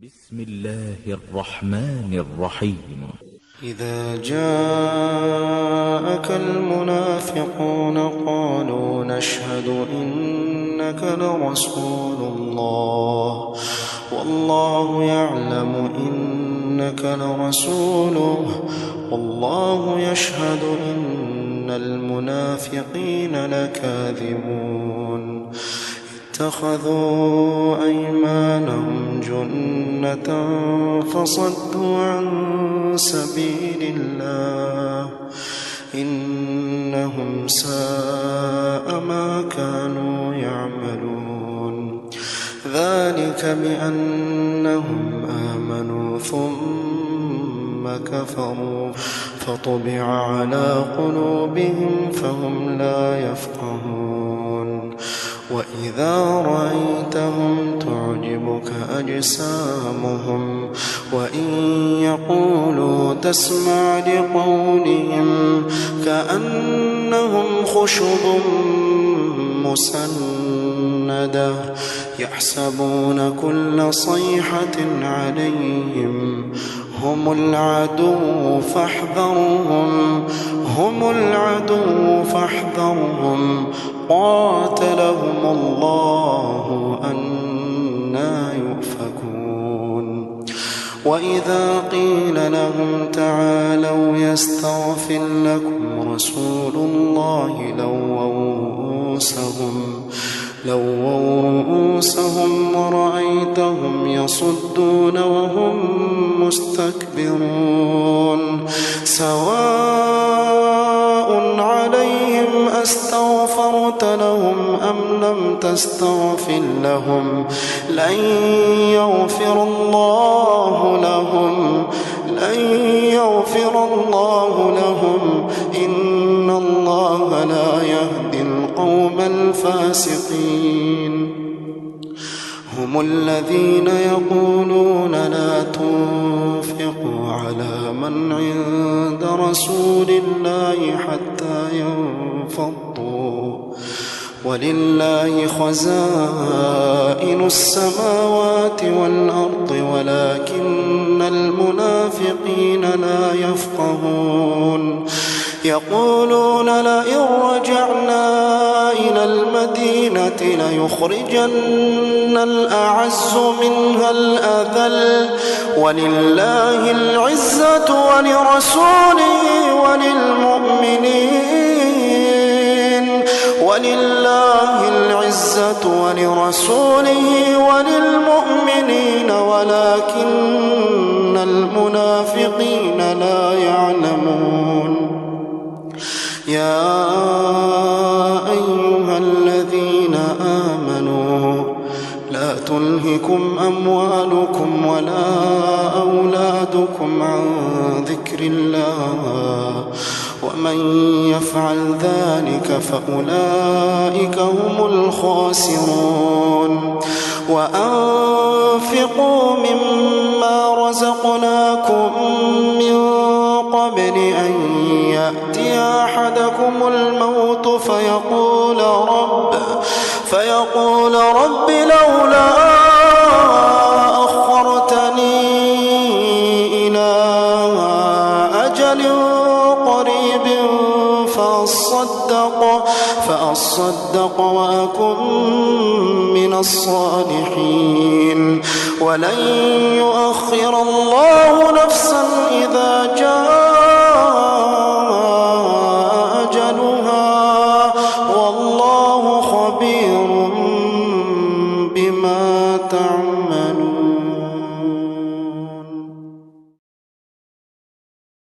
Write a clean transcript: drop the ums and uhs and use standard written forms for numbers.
بسم الله الرحمن الرحيم. إذا جاءك المنافقون قالوا نشهد إنك لرسول الله والله يعلم إنك لرسوله والله يشهد إن المنافقين لكاذبون. اتخذوا أيمانهم جنة فصدوا عن سبيل الله إنهم ساء ما كانوا يعملون. ذلك بأنهم آمنوا ثم كفروا فطبع على قلوبهم فهم لا يفقهون. وإذا رأيتهم تعجبك أجسامهم وإن يقولوا تسمع لقولهم كأنهم خشب مسندة يحسبون كل صيحة عليهم هم العدو فاحذرهم قاتلهم الله أنى يؤفكون. وإذا قيل لهم تعالوا يستغفر لكم رسول الله لووا رؤوسهم ورأيتهم يصدون وهم مستكبرون. سواء عليهم أستغفرت لهم أم لم تستغفر لهم لن يغفر الله لهم إن الله لا يهدي القوم الفاسقين. هم الذين يقولون لا تنفقوا على من عند رسول الله حتى ينفضوا ولله خزائن السماوات والأرض ولكن المنافقين لا يفقهون. يقولون لئن رجعنا إلى المدينة ليخرجن الأعز منها الأذل ولله العزة ولرسوله وللمؤمنين ولكن المنافقين لا يعلمون. يا أيها الذين آمنوا لا تلهكم أموالكم ولا أولادكم عن ذكر الله ومن يفعل ذلك فأولئك هم الخاسرون. وأنفقوا مما رزقناكم من قبل أن يأتي أحدكم الموت فيقول رب لولا أخرتني إلى أجل قريب فأصدق وأكن من الصالحين ولن يؤخر الله نفسا إذا جاء